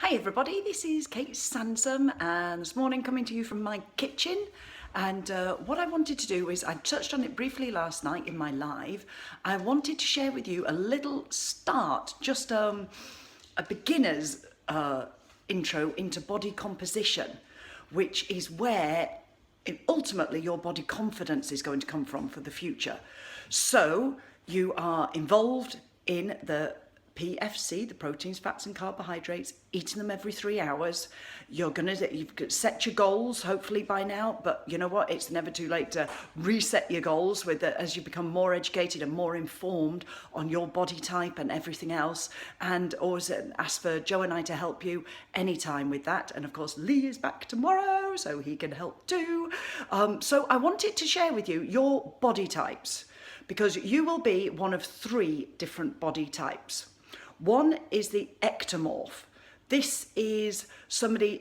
Hi everybody, this is Kate Sansom and this morning coming to you from my kitchen. And what I wanted to do is, I touched on it briefly last night in my live. I wanted to share with you a little start, just a beginner's intro into body composition, which is where ultimately your body confidence is going to come from for the future. So you are involved in the PFC, the proteins, fats and carbohydrates, eating them every 3 hours. You've set your goals, hopefully by now, but you know what? It's never too late to reset your goals as you become more educated and more informed on your body type and everything else. And always ask for Joe and I to help you anytime with that. And of course, Lee is back tomorrow, so he can help too. So I wanted to share with you your body types, because you will be one of 3 different body types. One is the ectomorph. This is somebody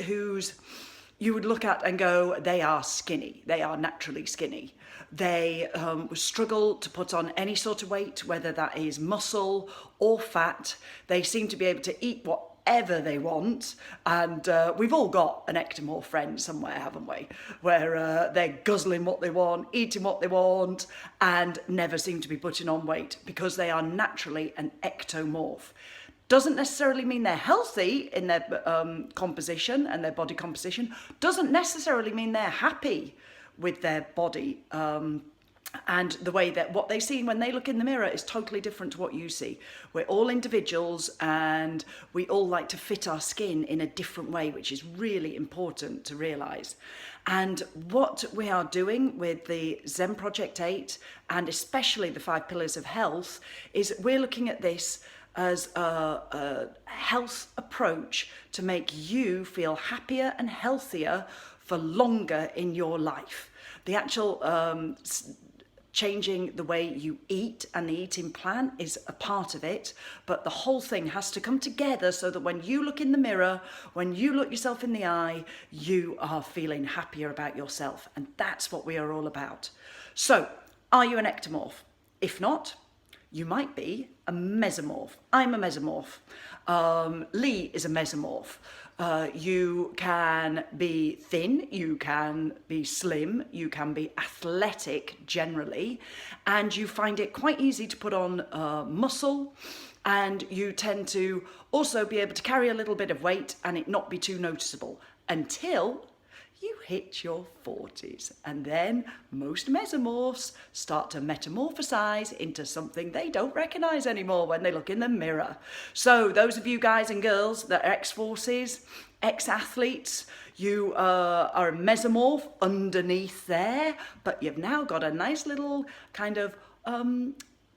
you would look at and go, they are skinny. They are naturally skinny. They struggle to put on any sort of weight, whether that is muscle or fat. They seem to be able to eat whatever they want, and we've all got an ectomorph friend somewhere, haven't we, where they're guzzling what they want, eating what they want, and never seem to be putting on weight because they are naturally an ectomorph. Doesn't necessarily mean they're healthy in their composition and their body composition, doesn't necessarily mean they're happy with their body. And the way that what they see when they look in the mirror is totally different to what you see. We're all individuals and we all like to fit our skin in a different way, which is really important to realise. And what we are doing with the Zen Project 8 and especially the 5 Pillars of Health is we're looking at this as a health approach to make you feel happier and healthier for longer in your life. The actual changing the way you eat and the eating plan is a part of it, but the whole thing has to come together so that when you look in the mirror, when you look yourself in the eye, you are feeling happier about yourself, and that's what we are all about. So, are you an ectomorph? If not, you might be a mesomorph. I'm a mesomorph. Lee is a mesomorph. You can be thin, you can be slim, you can be athletic generally, and you find it quite easy to put on muscle, and you tend to also be able to carry a little bit of weight and it not be too noticeable until you hit your 40s, and then most mesomorphs start to metamorphosize into something they don't recognize anymore when they look in the mirror. So those of you guys and girls that are ex-forces, ex-athletes, you are a mesomorph underneath there, but you've now got a nice little kind of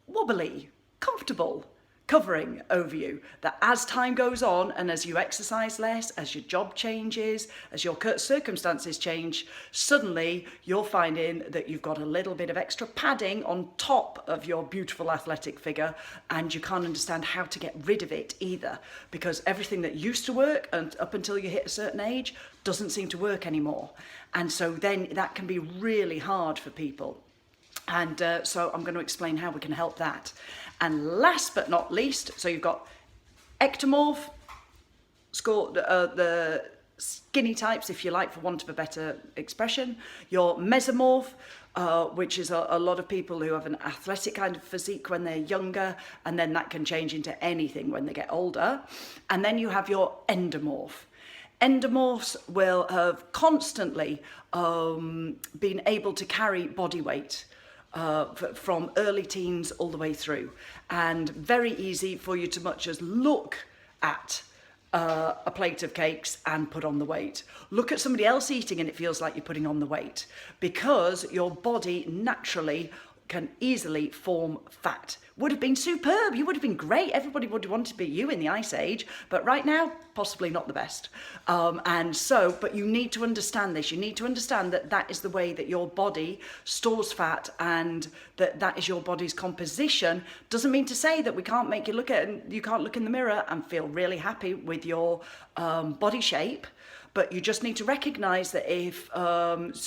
wobbly, comfortable covering over you, that as time goes on and as you exercise less, as your job changes, as your circumstances change, suddenly you're finding that you've got a little bit of extra padding on top of your beautiful athletic figure, and you can't understand how to get rid of it either, because everything that used to work and up until you hit a certain age doesn't seem to work anymore. And so then that can be really hard for people. And so I'm going to explain how we can help that. And last but not least, so you've got ectomorph, the skinny types, if you like, for want of a better expression. Your mesomorph, which is a lot of people who have an athletic kind of physique when they're younger, and then that can change into anything when they get older. And then you have your endomorph. Endomorphs will have constantly been able to carry body weight from early teens all the way through, and very easy for you to much as look at a plate of cakes and put on the weight. Look at somebody else eating and it feels like you're putting on the weight, because your body naturally can easily form fat. Would have been superb, you would have been great, everybody would want to be you in the Ice Age, but right now, possibly not the best. But you need to understand this, you need to understand that that is the way that your body stores fat, and that is your body's composition. Doesn't mean to say that we can't make you you can't look in the mirror and feel really happy with your body shape. But you just need to recognise that if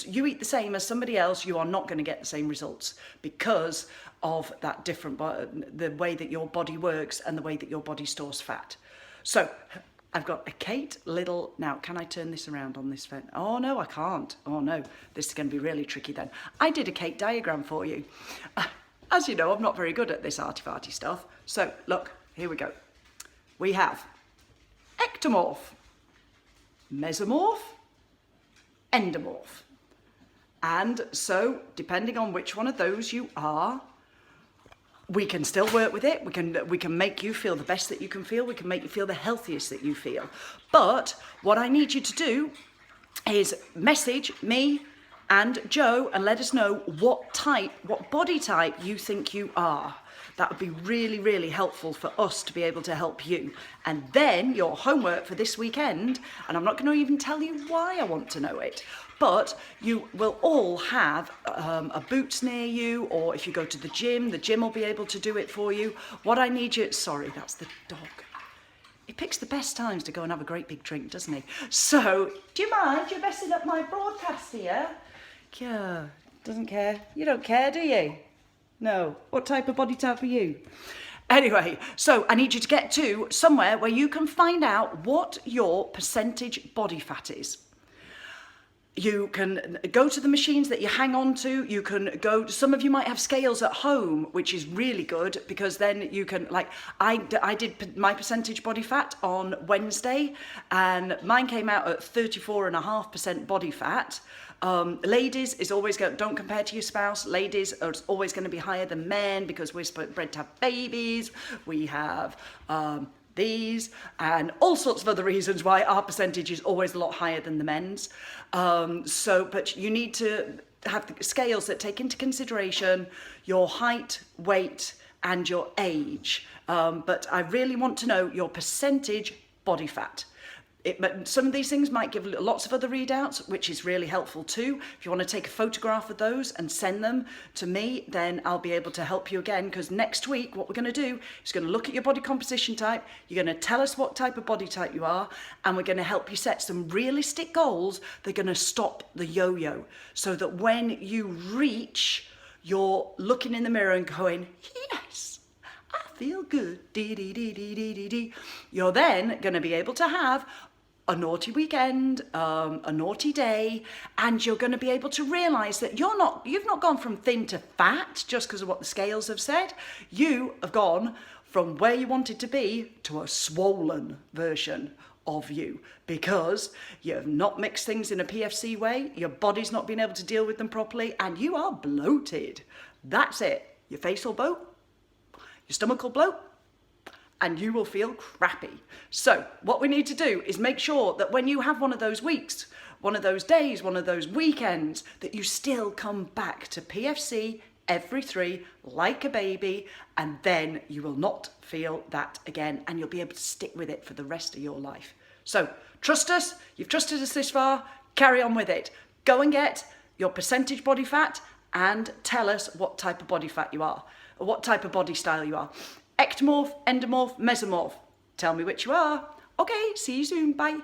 you eat the same as somebody else, you are not going to get the same results because of that the way that your body works and the way that your body stores fat. So I've got a Kate Little. Now, can I turn this around on this phone? Oh, no, I can't. Oh, no, this is going to be really tricky then. I did a Kate diagram for you. As you know, I'm not very good at this arty-farty stuff. So, look, here we go. We have ectomorph, mesomorph, endomorph. And so, depending on which one of those you are, we can still work with it. We can make you feel the best that you can feel. We can make you feel the healthiest that you feel. But what I need you to do is message me and Joe and let us know what body type you think you are. That would be really, really helpful for us to be able to help you. And then your homework for this weekend, and I'm not going to even tell you why I want to know it, but you will all have a Boots near you, or if you go to the gym will be able to do it for you. What I need you, sorry, that's the dog. He picks the best times to go and have a great big drink, doesn't he? So, do you mind? You're messing up my broadcast here. Yeah, doesn't care. You don't care, do you? No. What type of body type are you? Anyway, so I need you to get to somewhere where you can find out what your percentage body fat is. You can go to the machines that you hang on to. You can go, some of you might have scales at home, which is really good because then you can, like, I did my percentage body fat on Wednesday and mine came out at 34.5% body fat. Ladies is always going, don't compare to your spouse. Ladies are always going to be higher than men because we're bred to have babies. We have these and all sorts of other reasons why our percentage is always a lot higher than the men's. But you need to have the scales that take into consideration your height, weight, and your age. But I really want to know your percentage body fat. But some of these things might give lots of other readouts, which is really helpful too. If you want to take a photograph of those and send them to me, then I'll be able to help you again. Because next week, what we're going to do is going to look at your body composition type. You're going to tell us what type of body type you are, and we're going to help you set some realistic goals that are going to stop the yo-yo. So that when you reach, you're looking in the mirror and going, yes, I feel good. Dee, dee, dee, dee, dee, dee, dee. You're then going to be able to have a naughty weekend, a naughty day, and you're going to be able to realise that you've not gone from thin to fat just because of what the scales have said. You have gone from where you wanted to be to a swollen version of you because you have not mixed things in a PFC way, your body's not been able to deal with them properly, and you are bloated. That's it. Your face will bloat, your stomach will bloat, and you will feel crappy. So what we need to do is make sure that when you have one of those weeks, one of those days, one of those weekends, that you still come back to PFC every 3 like a baby, and then you will not feel that again, and you'll be able to stick with it for the rest of your life. So trust us, you've trusted us this far, carry on with it. Go and get your percentage body fat and tell us what type of body fat you are, or what type of body style you are. Ectomorph, endomorph, mesomorph. Tell me which you are. Okay, see you soon. Bye.